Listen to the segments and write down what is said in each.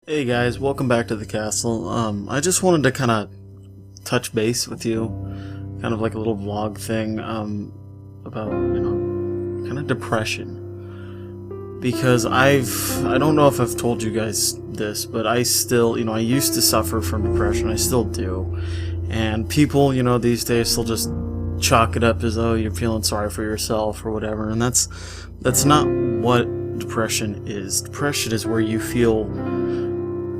Hey guys, welcome back to the castle. I just wanted to kind of touch base with you, kind of like a little vlog thing, about, kind of depression. Because I don't know if I've told you guys this, but I still, I used to suffer from depression, I still do. And people, these days still just chalk it up as, oh, you're feeling sorry for yourself or whatever, and that's not what depression is. Depression is where you feel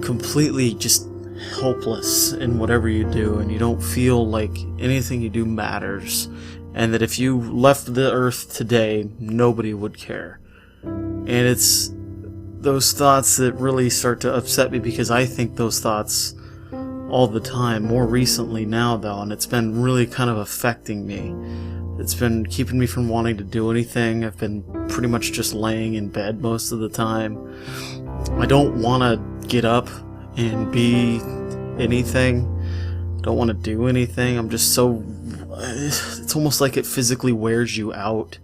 completely just helpless in whatever you do, and you don't feel like anything you do matters, and that if you left the earth today, nobody would care. And it's those thoughts that really start to upset me, because I think those thoughts all the time, more recently now though, and it's been really kind of affecting me. It's been keeping me from wanting to do anything. I've been pretty much just laying in bed most of the time. I don't want to get up and be anything. I don't want to do anything. I'm just so... It's almost like it physically wears you out,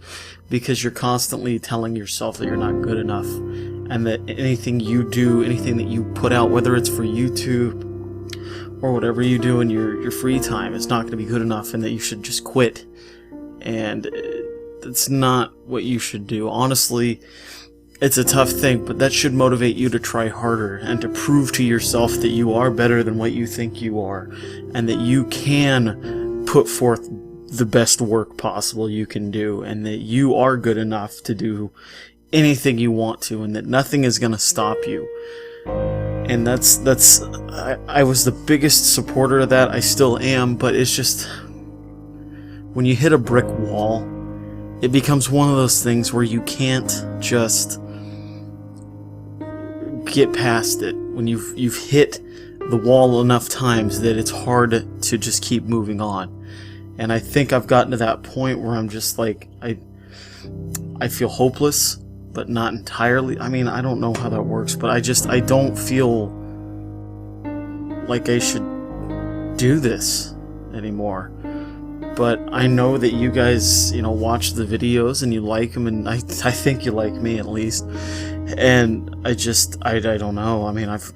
because you're constantly telling yourself that you're not good enough, and that anything you do, anything that you put out, whether it's for YouTube or whatever you do in your free time, is not going to be good enough, and that you should just quit. And it's not what you should do. Honestly, it's a tough thing, but that should motivate you to try harder and to prove to yourself that you are better than what you think you are, and that you can put forth the best work possible you can do, and that you are good enough to do anything you want to, and that nothing is going to stop you. And I was the biggest supporter of that. I still am, but it's just, when you hit a brick wall, it becomes one of those things where you can't just get past it. When you've hit the wall enough times that it's hard to just keep moving on. And I think I've gotten to that point where I'm just like, I feel hopeless, but not entirely. I mean, I don't know how that works, but I don't feel like I should do this anymore. But I know that you guys, watch the videos and you like them, and I think you like me at least. And I don't know. I mean, I've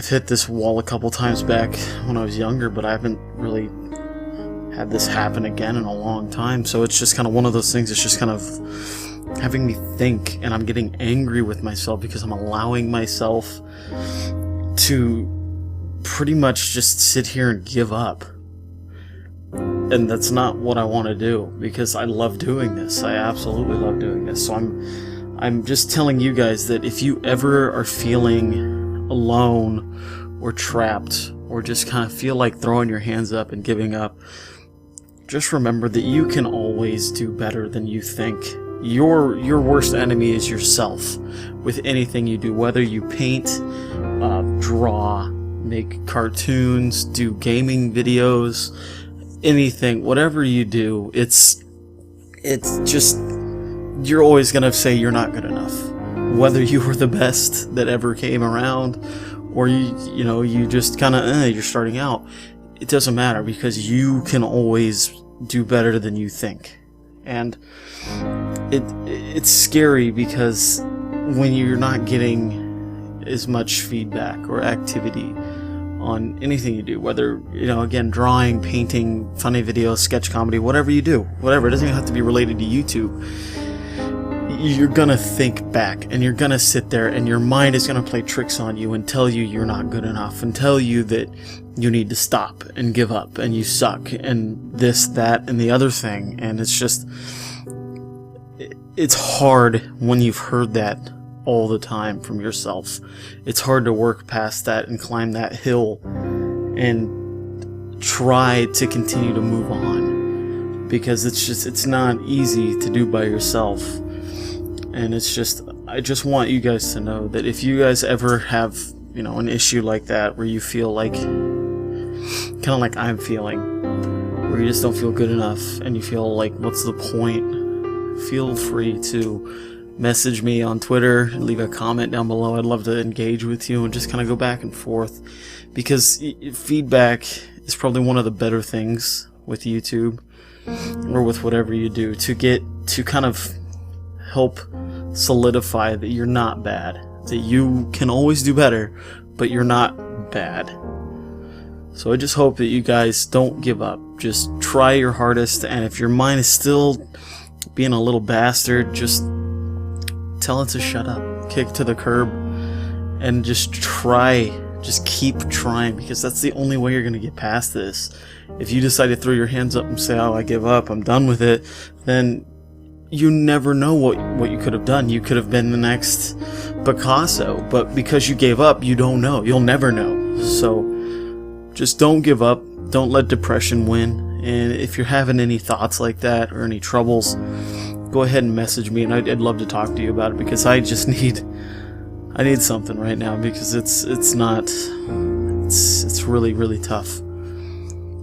hit this wall a couple times back when I was younger, but I haven't really had this happen again in a long time. So it's just kind of one of those things. It's just kind of having me think, and I'm getting angry with myself because I'm allowing myself to pretty much just sit here and give up. And that's not what I want to do, because I love doing this. I absolutely love doing this. So I'm just telling you guys that if you ever are feeling alone or trapped, or just kind of feel like throwing your hands up and giving up, just remember that you can always do better than you think. Your worst enemy is yourself with anything you do, whether you paint, draw, make cartoons, do gaming videos, anything, whatever you do, it's just, you're always gonna say you're not good enough. Whether you were the best that ever came around, or you just kind of, you're starting out, it doesn't matter, because you can always do better than you think. And it's scary, because when you're not getting as much feedback or activity on anything you do, whether, again, drawing, painting, funny videos, sketch comedy, whatever you do, whatever, it doesn't even have to be related to YouTube, you're gonna think back, and you're gonna sit there, and your mind is gonna play tricks on you and tell you you're not good enough, and tell you that you need to stop and give up, and you suck, and this, that, and the other thing. And it's just, it's hard when you've heard that all the time from yourself. It's hard to work past that and climb that hill and try to continue to move on, because it's not easy to do by yourself. And I just want you guys to know that if you guys ever have, an issue like that, where you feel like, kind of like I'm feeling, where you just don't feel good enough, and you feel like, what's the point? Feel free to message me on Twitter, leave a comment down below. I'd love to engage with you and just kind of go back and forth, because feedback is probably one of the better things with YouTube, or with whatever you do, to kind of help solidify that you're not bad, that you can always do better, but you're not bad. So I just hope that you guys don't give up. Just try your hardest, and if your mind is still being a little bastard, just tell it to shut up, kick to the curb, and just try. Just keep trying, because that's the only way you're going to get past this. If you decide to throw your hands up and say, oh, I give up, I'm done with it, then you never know what you could have done. You could have been the next Picasso, but because you gave up, you don't know. You'll never know. So just don't give up. Don't let depression win. And if you're having any thoughts like that or any troubles, go ahead and message me, and I'd love to talk to you about it, because I just need something right now, because it's really tough.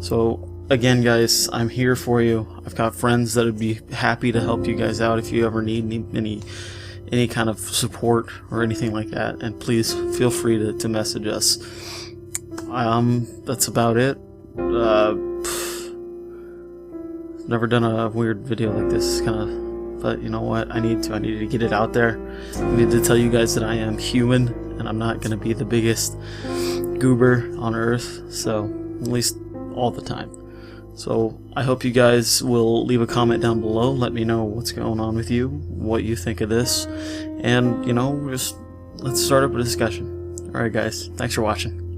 So again, guys, I'm here for you. I've got friends that would be happy to help you guys out if you ever need any kind of support or anything like that. And please feel free to message us. That's about it. Never done a weird video like this, but you know what? I needed to get it out there. I need to tell you guys that I am human, and I'm not gonna be the biggest goober on earth, so at least all the time. So I hope you guys will leave a comment down below. Let me know what's going on with you, what you think of this, and just let's start up a discussion. Alright guys, thanks for watching.